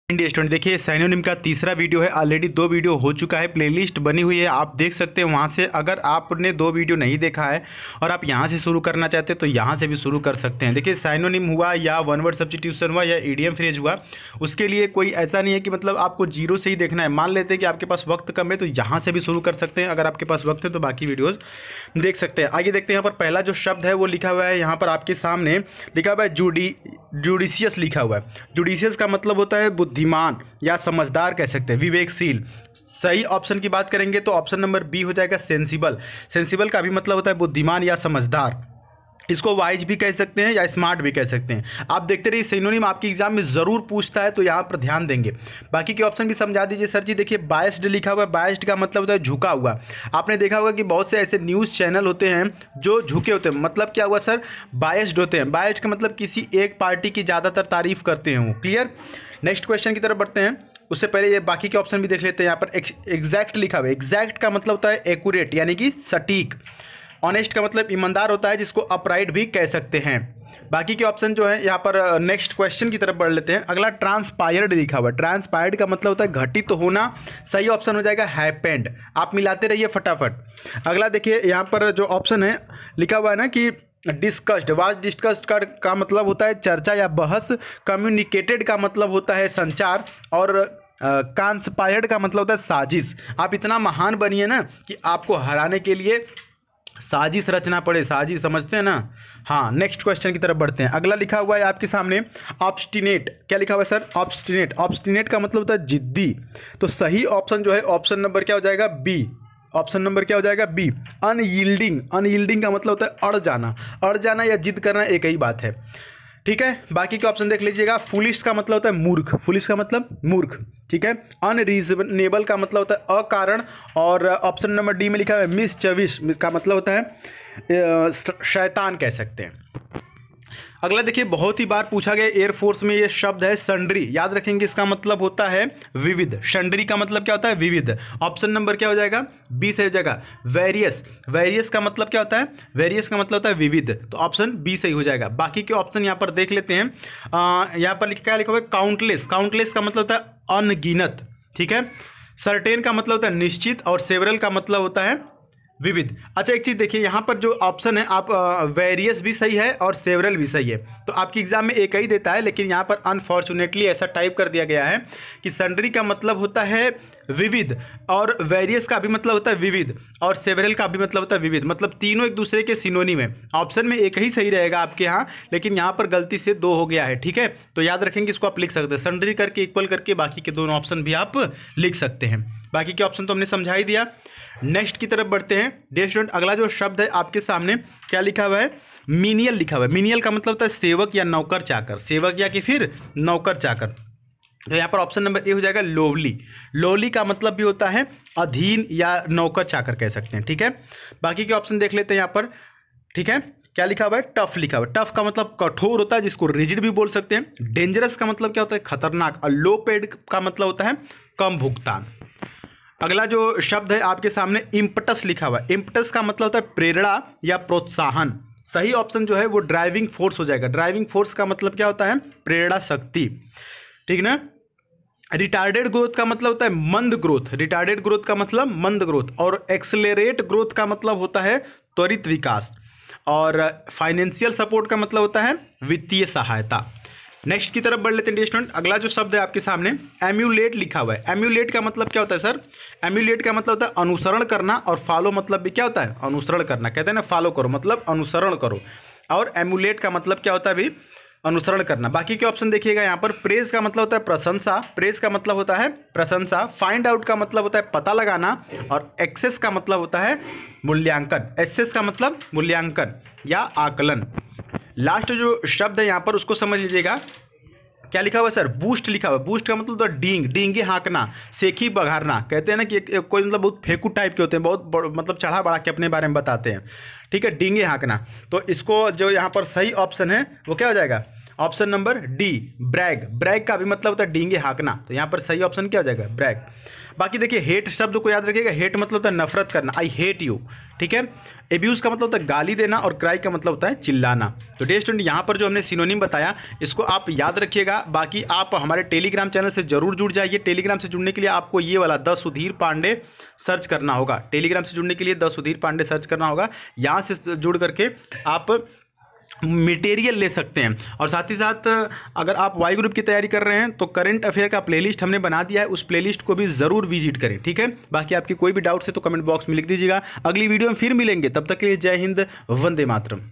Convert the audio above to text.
India student देखिए synonym का तीसरा वीडियो है। ऑलरेडी 2 वीडियो हो चुका है, प्लेलिस्ट बनी हुई है, आप देख सकते हैं वहाँ से। अगर आपने 2 वीडियो नहीं देखा है और आप यहाँ से शुरू करना चाहते हैं तो यहाँ से भी शुरू कर सकते हैं। देखिए साइनोनिम हुआ या वन वर्ड सब्स्टिट्यूशन हुआ या ईडीएम फ्रेज हुआ, उसके लिए कोई ऐसा नहीं है कि मतलब आपको जीरो से ही देखना है। मान लेते हैं कि आपके पास वक्त कम है तो यहाँ से भी शुरू कर सकते हैं, अगर आपके पास वक्त है तो बाकी वीडियोज़ देख सकते हैं। आगे देखते हैं, यहाँ पर पहला जो शब्द है वो लिखा हुआ है, यहाँ पर आपके सामने लिखा हुआ है जुडिशियस लिखा हुआ है। जुडिशियस का मतलब होता है बुद्धिमान या समझदार कह सकते हैं, विवेकशील। सही ऑप्शन की बात करेंगे तो ऑप्शन नंबर बी हो जाएगा सेंसिबल। सेंसिबल का भी मतलब होता है बुद्धिमान या समझदार। इसको वाइज भी कह सकते हैं या स्मार्ट भी कह सकते हैं। आप देखते रहिए, सिनोनिम आपके एग्जाम में ज़रूर पूछता है तो यहाँ पर ध्यान देंगे। बाकी के ऑप्शन भी समझा दीजिए सर जी। देखिए बायस्ड लिखा हुआ है, बायस्ड का मतलब होता है झुका हुआ। आपने देखा होगा कि बहुत से ऐसे न्यूज़ चैनल होते हैं जो झुके होते हैं। मतलब क्या हुआ सर, बायस्ड होते हैं। बायस्ड का मतलब किसी एक पार्टी की ज़्यादातर तारीफ करते हैं वो। क्लियर। नेक्स्ट क्वेश्चन की तरफ बढ़ते हैं, उससे पहले ये बाकी के ऑप्शन भी देख लेते हैं। यहाँ पर एग्जैक्ट लिखा हुआ है। एग्जैक्ट का मतलब होता है एक्यूरेट यानी कि सटीक। ऑनेस्ट का मतलब ईमानदार होता है, जिसको अपराइट भी कह सकते हैं। बाकी के ऑप्शन जो है यहाँ पर नेक्स्ट क्वेश्चन की तरफ बढ़ लेते हैं। अगला ट्रांसपायर्ड लिखा हुआ है। ट्रांसपायर्ड का मतलब होता है घटित तो होना। सही ऑप्शन हो जाएगा हैपेंड। आप मिलाते रहिए फटाफट। अगला देखिए, यहाँ पर जो ऑप्शन है लिखा हुआ है ना कि डिस्कस्ड। वाज डिस्कस्ड का मतलब होता है चर्चा या बहस। कम्युनिकेटेड का मतलब होता है संचार। और कंस्पायर्ड का मतलब होता है साजिश। आप इतना महान बनिए ना कि आपको हराने के लिए साजिश रचना पड़े। साजिश समझते हैं ना। हाँ, नेक्स्ट क्वेश्चन की तरफ बढ़ते हैं। अगला लिखा हुआ है आपके सामने ऑब्स्टिनेट। क्या लिखा हुआ है सर, ऑब्स्टिनेट। ऑब्स्टिनेट का मतलब होता है जिद्दी। तो सही ऑप्शन जो है ऑप्शन नंबर क्या हो जाएगा, बी। ऑप्शन नंबर क्या हो जाएगा, बी। अनयील्डिंग। अनयील्डिंग का मतलब होता है अड़ जाना। अड़ जाना या जिद करना एक ही बात है। ठीक है, बाकी के ऑप्शन देख लीजिएगा। फुलिश का मतलब होता है मूर्ख। फुलिश का मतलब मूर्ख। ठीक है। अनरीजनेबल का मतलब होता है अकारण। और ऑप्शन नंबर डी में लिखा है मिसचविश का मतलब होता है शैतान कह सकते हैं। अगला देखिए, बहुत ही बार पूछा गया एयरफोर्स में ये शब्द है संड्री। याद रखेंगे, इसका मतलब होता है विविध। संड्री का मतलब क्या होता है, विविध। ऑप्शन नंबर क्या हो जाएगा, बी सही हो जाएगा। वेरियस। वेरियस का मतलब क्या होता है, वेरियस का मतलब होता है विविध। तो ऑप्शन बी सही हो जाएगा। बाकी के ऑप्शन यहाँ पर देख लेते हैं। यहाँ पर क्या लिखा हुआ है, काउंटलेस। काउंटलेस का मतलब होता है अनगिनत। ठीक है। सर्टेन का मतलब होता है निश्चित। और सेवरल का मतलब होता है विविध। अच्छा, एक चीज़ देखिए, यहाँ पर जो ऑप्शन है आप वेरियस भी सही है और सेवरल भी सही है। तो आपके एग्जाम में एक ही देता है, लेकिन यहाँ पर अनफॉर्चुनेटली ऐसा टाइप कर दिया गया है कि सन्ड्री का मतलब होता है विविध, और वेरियस का भी मतलब होता है विविध, और सेवरल का भी मतलब होता है विविध। मतलब तीनों एक दूसरे के सिनोनिम है। ऑप्शन में एक ही सही रहेगा आपके यहाँ, लेकिन यहाँ पर गलती से 2 हो गया है। ठीक है, तो याद रखेंगे, इसको आप लिख सकते हैं सन्ड्री करके इक्वल करके, बाकी के दोनों ऑप्शन भी आप लिख सकते हैं। बाकी के ऑप्शन तो हमने समझा ही दिया। नेक्स्ट की तरफ बढ़ते हैं। डियर स्टूडेंट, अगला जो शब्द है आपके सामने क्या लिखा हुआ है, मीनियल लिखा हुआ है। मीनियल का मतलब होता है सेवक या नौकर चाकर। सेवक या कि फिर नौकर चाकर। तो यहाँ पर ऑप्शन नंबर ए हो जाएगा लोवली। लोवली का मतलब भी होता है अधीन या नौकर चाकर कह सकते हैं। ठीक है, बाकी के ऑप्शन देख लेते हैं यहाँ पर। ठीक है, क्या लिखा हुआ है, टफ लिखा हुआ है। टफ का मतलब कठोर होता है, जिसको रिजिड भी बोल सकते हैं। डेंजरस का मतलब क्या होता है, खतरनाक। और लो पेड का मतलब होता है कम भुगतान। अगला जो शब्द है आपके सामने इम्पटस लिखा हुआ है। इम्पटस का मतलब होता है प्रेरणा या प्रोत्साहन। सही ऑप्शन जो है वो ड्राइविंग फोर्स हो जाएगा। ड्राइविंग फोर्स का मतलब क्या होता है, प्रेरणा शक्ति। ठीक ना। रिटार्डेड ग्रोथ का मतलब होता है मंद ग्रोथ। रिटार्डेड ग्रोथ का मतलब मंद ग्रोथ। और एक्सेलरेट ग्रोथ का मतलब होता है त्वरित विकास। और फाइनेंशियल सपोर्ट का मतलब होता है वित्तीय सहायता। नेक्स्ट की तरफ बढ़ लेते हैं स्टूडेंट। अगला जो शब्द है आपके सामने एम्यूलेट लिखा हुआ है। एम्यूलेट का मतलब क्या होता है सर, एम्यूलेट का मतलब होता है अनुसरण करना। और फॉलो मतलब भी क्या होता है, अनुसरण करना। कहते हैं ना फॉलो करो, मतलब अनुसरण करो। और एम्यूलेट का मतलब क्या होता है भी, अनुसरण करना। बाकी के ऑप्शन देखिएगा यहाँ पर। प्रेज का मतलब होता है प्रशंसा। प्रेज का मतलब होता है प्रशंसा। फाइंड आउट का मतलब होता है पता लगाना। और एक्सेस का मतलब होता है मूल्यांकन। एक्सेस का मतलब मूल्यांकन या आकलन। लास्ट जो शब्द है यहाँ पर उसको समझ लीजिएगा। क्या लिखा हुआ है सर, बूस्ट लिखा हुआ है। बूस्ट का मतलब तो डींग, डींगे हाँकना, सेखी बघारना। कहते हैं ना कि कोई मतलब बहुत फेंकू टाइप के होते हैं, बहुत मतलब चढ़ा बढ़ा के अपने बारे में बताते हैं। ठीक है, डींगे हाँकना। तो इसको जो यहाँ पर सही ऑप्शन है वो क्या हो जाएगा, option number D Bragg. Bragg का भी मतलब होता है डींगे हाँकना, तो यहाँ पर सही ऑप्शन क्या हो जाएगा? ब्रैग। बाकी देखिए हेट शब्द को याद रखिएगा, हेट मतलब होता है नफरत करना, आई हेट यू, ठीक है। एब्यूज का मतलब होता है गाली देना, और क्राई का मतलब होता है चिल्लाना। तो डे स्टूडेंट यहाँ पर जो हमने सिनोनिम बताया इसको आप याद रखिएगा। बाकी आप हमारे टेलीग्राम चैनल से जरूर जुड़ जाइए। टेलीग्राम से जुड़ने के लिए आपको ये वाला द सुधीर पांडे सर्च करना होगा। टेलीग्राम से जुड़ने के लिए द सुधीर पांडे सर्च करना होगा। यहाँ से जुड़ करके आप मटेरियल ले सकते हैं। और साथ ही साथ अगर आप वाई ग्रुप की तैयारी कर रहे हैं तो करंट अफेयर का प्लेलिस्ट हमने बना दिया है, उस प्लेलिस्ट को भी ज़रूर विजिट करें, ठीक है। बाकी आपकी कोई भी डाउट्स है तो कमेंट बॉक्स में लिख दीजिएगा। अगली वीडियो में फिर मिलेंगे, तब तक के लिए जय हिंद, वंदे मातरम।